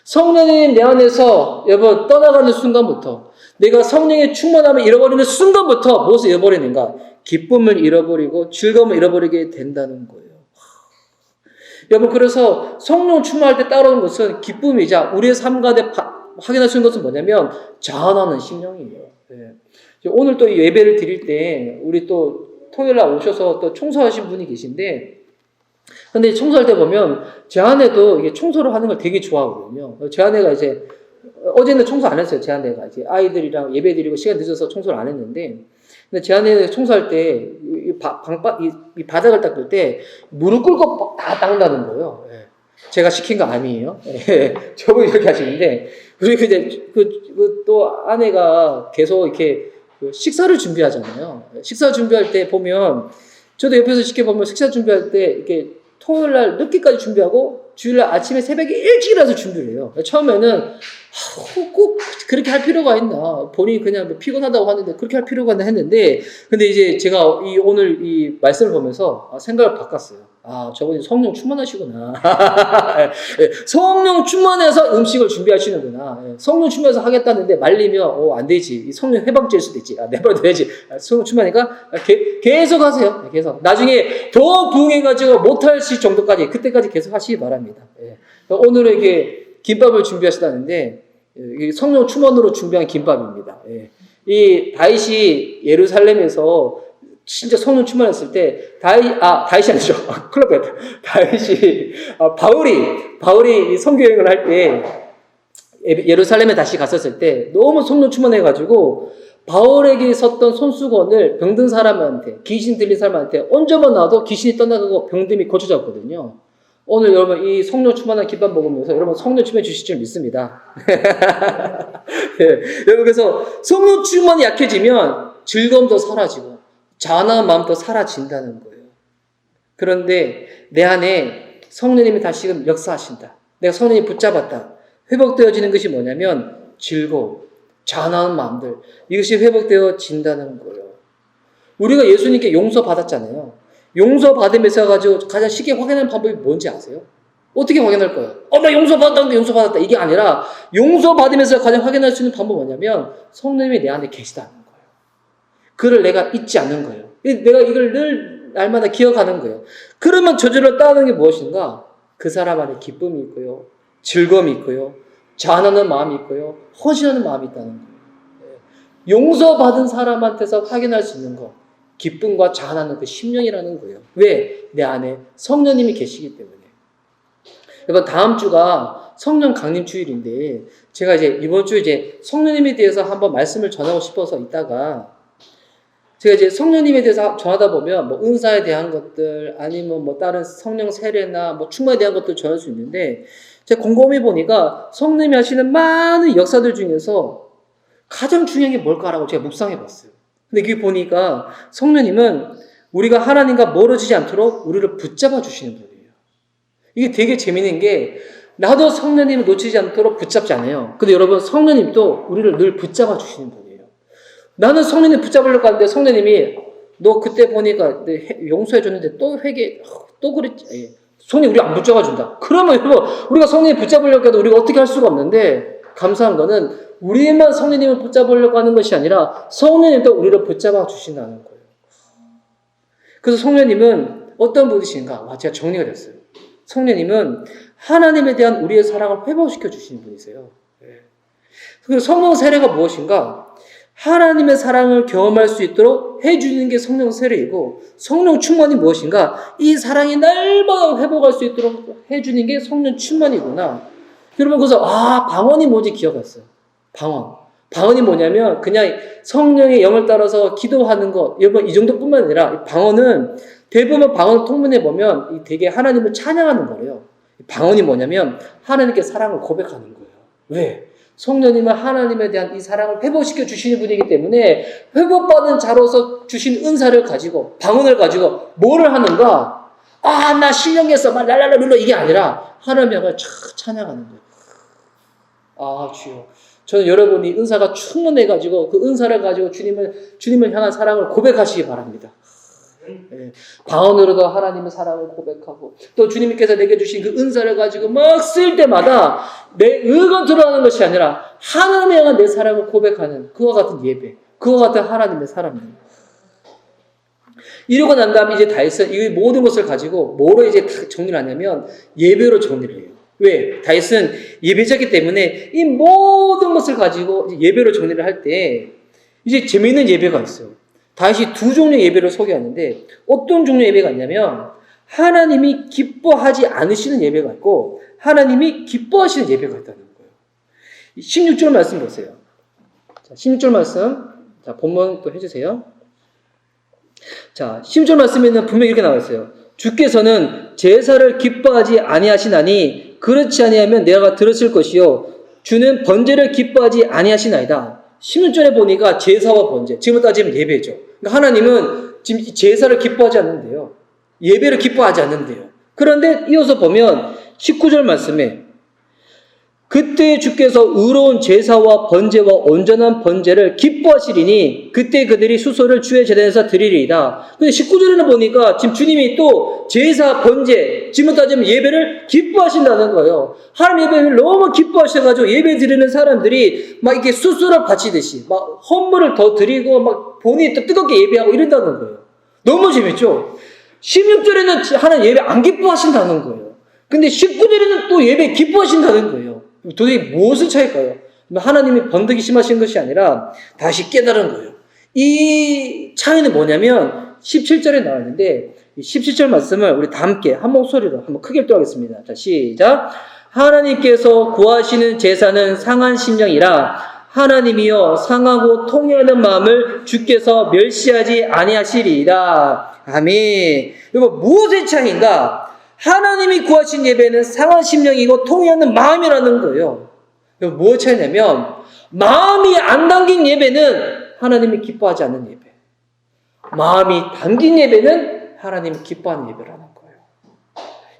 성령님 내 안에서 여러분 떠나가는 순간부터 내가 성령의 충만함을 잃어버리는 순간부터 무엇을 잃어버리는가? 기쁨을 잃어버리고 즐거움을 잃어버리게 된다는 거예요. 여러분 그래서 성령 충만할 때 따라오는 것은 기쁨이자 우리의 삶 가운데 확인할 수 있는 것은 뭐냐면 자원하는 심령이에요. 오늘 또 예배를 드릴 때 우리 또 토요일날 오셔서 또 청소하신 분이 계신데 근데 청소할 때 보면 제 아내도 이게 청소를 하는 걸 되게 좋아하거든요. 제 아내가 이제 어제는 청소 안 했어요. 제 아내가 이제 아이들이랑 예배 드리고 시간 늦어서 청소를 안 했는데 근데 제 아내는 청소할 때 이 바닥을 닦을 때 무릎 꿇고 다 닦는다는 거예요. 제가 시킨 거 아니에요. 저분이 이렇게 하시는데 우리 이제 또 아내가 계속 이렇게 식사를 준비하잖아요. 식사 준비할 때 보면 저도 옆에서 지켜보면 식사 준비할 때 이렇게 토요일 날 늦게까지 준비하고 주일 날 아침에 새벽에 일찍 일어나서 준비를 해요. 처음에는 꼭 그렇게 할 필요가 있나 본인이 그냥 피곤하다고 하는데 그렇게 할 필요가 있나 했는데 근데 이제 제가 오늘 이 말씀을 보면서 생각을 바꿨어요. 아, 저분이 성령 충만하시구나. 성령 충만해서 음식을 준비하시는구나. 성령 충만해서 하겠다는데 말리면 안 되지. 성령 해방죄일 수도 있지. 내버려둬야지. 성령 충만하니까 계속 하세요. 계속. 나중에 더 부응해가지고 못하실 정도까지 그때까지 계속 하시기 바랍니다. 오늘은 이게 김밥을 준비하시다는데 성령 충만으로 준비한 김밥입니다. 이 다윗이 예루살렘에서 진짜 성령 충만했을 때 다윗이 아니죠. 큰일 났다. 다윗이 바울이 선교 여행을 할 때 예루살렘에 다시 갔었을 때 너무 성령 충만해가지고 바울에게 섰던 손수건을 병든 사람한테 귀신 들린 사람한테 얹어만 놔도 귀신이 떠나가고 병듦이 고쳐졌거든요. 오늘 여러분 이 성령 충만한 김밥 먹으면서 여러분 성령 충만 주실 줄 믿습니다. 여러분 그래서 성령 충만이 약해지면 즐거움도 사라지고 자원한 마음도 사라진다는 거예요. 그런데 내 안에 성령님이 다시금 역사하신다. 내가 성령이 붙잡았다. 회복되어지는 것이 뭐냐면 즐거움, 자원한 마음들 이것이 회복되어진다는 거예요. 우리가 예수님께 용서받았잖아요. 용서받으면서 가지고 가장 쉽게 확인하는 방법이 뭔지 아세요? 어떻게 확인할 거예요? 나 용서받았다. 이게 아니라 용서받으면서 가장 확인할 수 있는 방법은 뭐냐면 성령님이 내 안에 계시다는 거예요. 그를 내가 잊지 않는 거예요. 내가 이걸 늘 날마다 기억하는 거예요. 그러면 저절로 따르는 게 무엇인가? 그 사람 안에 기쁨이 있고요. 즐거움이 있고요. 자원하는 마음이 있고요. 헌신하는 마음이 있다는 거예요. 용서받은 사람한테서 확인할 수 있는 것. 기쁨과 자원하는 그 심령이라는 거예요. 왜? 내 안에 성령님이 계시기 때문에. 여러분 다음 주가 성령 강림 주일인데 제가 이번 주에 성령님에 대해서 한번 말씀을 전하고 싶어서 있다가 제가 성령님에 대해서 전하다 보면 은사에 대한 것들 아니면 다른 성령 세례나 충만에 대한 것들 전할 수 있는데 제가 곰곰이 보니까 성령님이 하시는 많은 역사들 중에서 가장 중요한 게 뭘까라고 제가 묵상해 봤어요. 근데 여기 보니까 성령님은 우리가 하나님과 멀어지지 않도록 우리를 붙잡아 주시는 분이에요. 이게 되게 재밌는 게 나도 성령님을 놓치지 않도록 붙잡지 않아요. 근데 여러분 성령님도 우리를 늘 붙잡아 주시는 분이에요. 나는 성령님 붙잡으려고 하는데 성령님이 너 그때 보니까 용서해 줬는데 또 또 그랬지. 성령님 우리 안 붙잡아 준다. 그러면 여러분 우리가 성령님 붙잡으려고 해도 우리가 어떻게 할 수가 없는데 감사한 거는 우리만 성령님을 붙잡으려고 하는 것이 아니라 성령님도 우리를 붙잡아 주신다는 거예요. 그래서 성령님은 어떤 분이신가? 제가 정리가 됐어요. 성령님은 하나님에 대한 우리의 사랑을 회복시켜 주시는 분이세요. 그래서 성령 세례가 무엇인가? 하나님의 사랑을 경험할 수 있도록 해주는 게 성령 세례이고 성령 충만이 무엇인가? 이 사랑이 날마다 회복할 수 있도록 해주는 게 성령 충만이구나. 여러분 그래서 방언이 뭔지 기억했어요. 방언이 뭐냐면 그냥 성령의 영을 따라서 기도하는 것. 여러분 이 정도뿐만 아니라 방언은 대부분 방언 통문에 보면 되게 하나님을 찬양하는 거래요. 방언이 뭐냐면 하나님께 사랑을 고백하는 거예요. 왜? 성령님은 하나님에 대한 이 사랑을 회복시켜 주시는 분이기 때문에 회복받은 자로서 주신 은사를 가지고 방언을 가지고 뭐를 하는가? 나 신령했어. 랄랄랄 이게 아니라 하나님을 찬양하는 거예요. 주여. 저는 여러분이 은사가 충만해가지고 그 은사를 가지고 주님을 향한 사랑을 고백하시기 바랍니다. 방언으로도 하나님의 사랑을 고백하고 또 주님께서 내게 주신 그 은사를 가지고 막 쓸 때마다 내 의가 드러나는 것이 아니라 하나님에 향한 내 사랑을 고백하는 그와 같은 예배, 그와 같은 하나님의 사랑입니다. 이러고 난 다음에 이제 다윗은 이 모든 것을 가지고 뭐로 이제 정리를 하냐면 예배로 정리를 해요. 왜? 다윗은 예배자이기 때문에 이 모든 것을 가지고 예배로 정리를 할 때 이제 재미있는 예배가 있어요. 다윗이 두 종류의 예배를 소개하는데 어떤 종류의 예배가 있냐면 하나님이 기뻐하지 않으시는 예배가 있고 하나님이 기뻐하시는 예배가 있다는 거예요. 16절 말씀 보세요. 자, 16절 말씀 본문 또 해주세요. 자, 16절 말씀에는 분명히 이렇게 나와 있어요. 주께서는 제사를 기뻐하지 아니하시나니 그렇지 아니하면 내가 들었을 것이요 주는 번제를 기뻐하지 아니하시나이다. 16절에 보니까 제사와 번제, 지금 따지면 예배죠. 그러니까 하나님은 지금 제사를 기뻐하지 않는데요. 예배를 기뻐하지 않는데요. 그런데 이어서 보면 19절 말씀에 그때 주께서 의로운 제사와 번제와 온전한 번제를 기뻐하시리니 그때 그들이 수소를 주의 제단에서 드리리이다. 근데 19절에는 보니까 지금 주님이 또 제사, 번제, 지금 따지면 예배를 기뻐하신다는 거예요. 하나님 예배를 너무 기뻐하셔가지고 예배 드리는 사람들이 막 이렇게 수소를 바치듯이 막 헌물을 더 드리고 막 본인이 또 뜨겁게 예배하고 이런다는 거예요. 너무 재밌죠? 16절에는 하나님 예배 안 기뻐하신다는 거예요. 근데 19절에는 또 예배 기뻐하신다는 거예요. 도대체 무엇의 차이일까요? 하나님이 번득이 심하신 것이 아니라 다시 깨달은 거예요. 이 차이는 뭐냐면 17절에 나왔는데 17절 말씀을 우리 다 함께 한 목소리로 한번 크게 읽도록하겠습니다. 자, 시작. 하나님께서 구하시는 제사는 상한 심령이라 하나님이여 상하고 통회하는 마음을 주께서 멸시하지 아니하시리이다. 아멘. 여러분 무엇의 차이인가? 하나님이 구하신 예배는 상한 심령이고 통회하는 마음이라는 거예요. 무엇 차이냐면 마음이 안 담긴 예배는 하나님이 기뻐하지 않는 예배. 마음이 담긴 예배는 하나님이 기뻐하는 예배라는 거예요.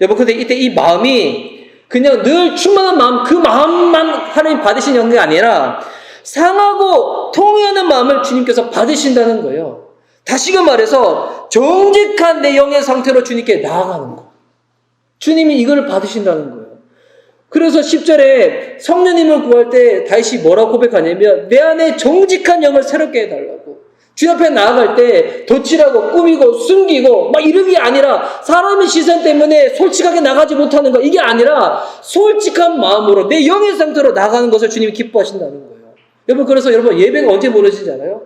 여러분 근데 이때 이 마음이 그냥 늘 충만한 마음, 그 마음만 하나님 받으신 영광이 아니라 상하고 통회하는 마음을 주님께서 받으신다는 거예요. 다시금 말해서 정직한 내 영의 상태로 주님께 나아가는 거예요. 주님이 이걸 받으신다는 거예요. 그래서 10절에 성령님을 구할 때 다윗이 뭐라고 고백하냐면 내 안에 정직한 영을 새롭게 해달라고. 주님 앞에 나아갈 때 덧칠하고 꾸미고 숨기고 막 이런 게 아니라 사람의 시선 때문에 솔직하게 나가지 못하는 거 이게 아니라 솔직한 마음으로 내 영의 상태로 나가는 것을 주님이 기뻐하신다는 거예요. 여러분 그래서 여러분 예배가 언제 무너지지 않아요?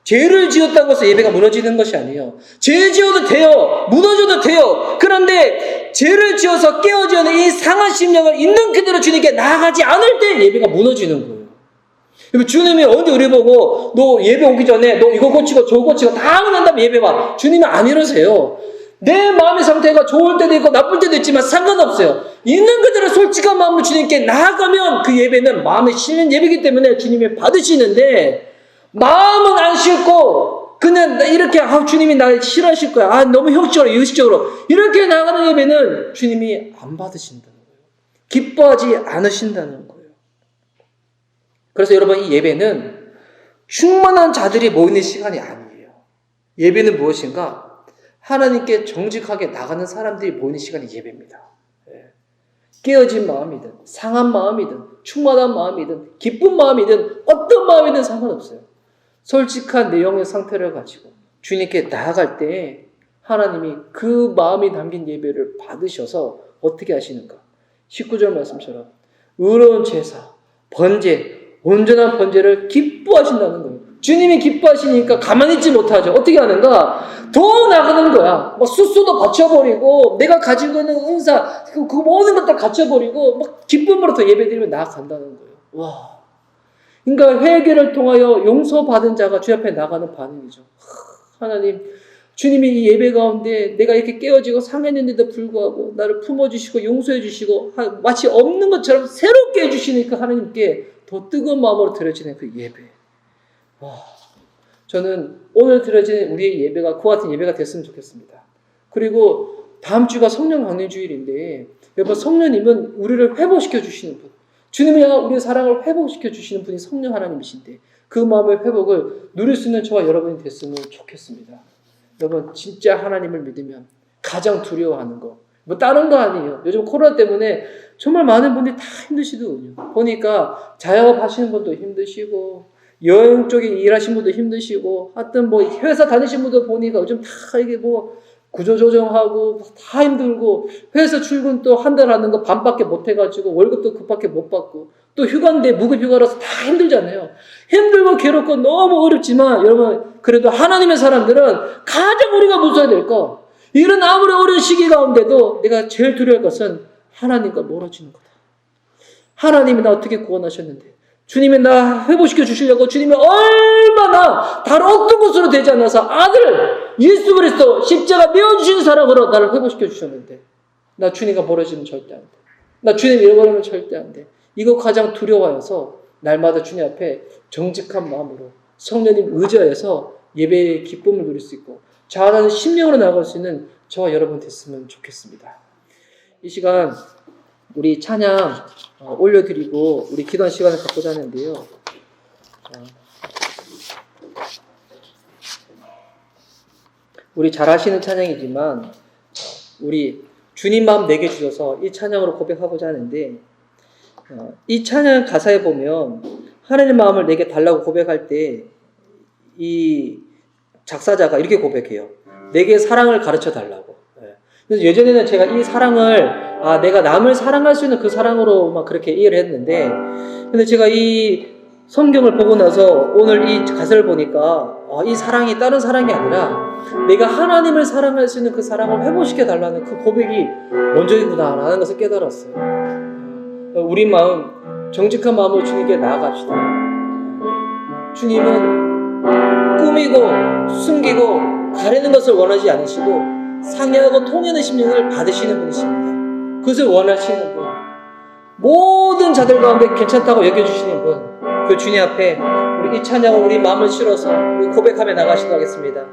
죄를 지었다고 해서 예배가 무너지는 것이 아니에요. 죄 지어도 돼요. 무너져도 돼요. 그런데 죄를 지어서 깨어지는 이 상한 심령을 있는 그대로 주님께 나아가지 않을 때 예배가 무너지는 거예요. 주님이 언제 우리 보고 너 예배 오기 전에 너 이거 고치고 저거 고치고 다 하고 난 다음에 예배 와. 주님은 안 이러세요. 내 마음의 상태가 좋을 때도 있고 나쁠 때도 있지만 상관없어요. 있는 그대로 솔직한 마음으로 주님께 나아가면 그 예배는 마음에 실린 예배이기 때문에 주님이 받으시는데 마음은 안 싫고 그냥 이렇게 주님이 나 싫어하실 거야. 너무 형식적으로 의식적으로 이렇게 나가는 예배는 주님이 안 받으신다는 거예요. 기뻐하지 않으신다는 거예요. 그래서 여러분 이 예배는 충만한 자들이 모이는 시간이 아니에요. 예배는 무엇인가? 하나님께 정직하게 나가는 사람들이 모이는 시간이 예배입니다. 깨어진 마음이든 상한 마음이든 충만한 마음이든 기쁜 마음이든 어떤 마음이든 상관없어요. 솔직한 내용의 상태를 가지고 주님께 나아갈 때 하나님이 그 마음이 담긴 예배를 받으셔서 어떻게 하시는가? 19절 말씀처럼 의로운 제사, 번제, 온전한 번제를 기뻐하신다는 거예요. 주님이 기뻐하시니까 가만히 있지 못하죠. 어떻게 하는가? 더 나가는 거야. 막 수수도 바쳐버리고 내가 가지고 있는 은사 그 모든 것들 갖춰버리고 막 기쁨으로 더 예배드리면 나아간다는 거예요. 와. 그러니까 회개를 통하여 용서받은 자가 주 앞에 나가는 반응이죠. 하나님, 주님이 이 예배 가운데 내가 이렇게 깨어지고 상했는데도 불구하고 나를 품어주시고 용서해 주시고 마치 없는 것처럼 새롭게 해주시니까 하나님께 더 뜨거운 마음으로 드려지는 그 예배. 와, 저는 오늘 드려지는 우리의 예배가 그와 같은 예배가 됐으면 좋겠습니다. 그리고 다음 주가 성령 강림 주일인데 여러분 성령님은 우리를 회복시켜 주시는 분. 주님이 우리의 사랑을 회복시켜 주시는 분이 성령 하나님이신데 그 마음의 회복을 누릴 수 있는 저와 여러분이 됐으면 좋겠습니다. 여러분 진짜 하나님을 믿으면 가장 두려워하는 거 뭐 다른 거 아니에요. 요즘 코로나 때문에 정말 많은 분들이 다 힘드시더군요. 보니까 자영업 하시는 분도 힘드시고 여행 쪽에 일하시는 분도 힘드시고 하여튼 뭐 회사 다니시는 분도 보니까 요즘 다 이게 뭐 구조조정하고 다 힘들고 회사 출근 또 한 달 하는 거 반밖에 못 해가지고 월급도 그밖에 못 받고 또 휴가인데 무급휴가라서 다 힘들잖아요. 힘들고 괴롭고 너무 어렵지만 여러분 그래도 하나님의 사람들은 가장 우리가 무서워야 될 거 이런 아무리 어려운 시기 가운데도 내가 제일 두려울 것은 하나님과 멀어지는 거다. 하나님이 나 어떻게 구원하셨는데 주님이 나 회복시켜 주시려고 주님이 얼마나 다른 어떤 것으로 되지 않아서 아들 예수 그리스도 십자가 메어주신 사랑으로 나를 회복시켜 주셨는데 나 주님과 멀어지면 절대 안 돼. 나 주님 잃어버리면 절대 안 돼. 이거 가장 두려워해서 날마다 주님 앞에 정직한 마음으로 성령님 의지하여서 예배의 기쁨을 누릴 수 있고 자아나는 심령으로 나아갈 수 있는 저와 여러분 됐으면 좋겠습니다. 이 시간 우리 찬양 올려드리고 우리 기도한 시간을 갖고자 하는데요. 우리 잘 아시는 찬양이지만 우리 주님 마음 내게 주셔서 이 찬양으로 고백하고자 하는데, 이 찬양 가사에 보면 하나님 마음을 내게 달라고 고백할 때 이 작사자가 이렇게 고백해요. 내게 사랑을 가르쳐 달라고. 그래서 예전에는 제가 이 사랑을 내가 남을 사랑할 수 있는 그 사랑으로 막 그렇게 이해를 했는데, 근데 제가 이 성경을 보고 나서 오늘 이 가사를 보니까 이 사랑이 다른 사랑이 아니라 내가 하나님을 사랑할 수 있는 그 사랑을 회복시켜 달라는 그 고백이 먼저이구나라는 것을 깨달았어요. 우리 마음, 정직한 마음으로 주님께 나아갑시다. 주님은 꾸미고 숨기고 가리는 것을 원하지 않으시고 상해하고 통하는 심령을 받으시는 분이십니다. 그것을 원하시는 분, 모든 자들 가운데 괜찮다고 여겨주시는 분, 그 주님 앞에 우리 이 찬양을 우리 마음을 실어서 우리 고백하며 나가시도록 하겠습니다.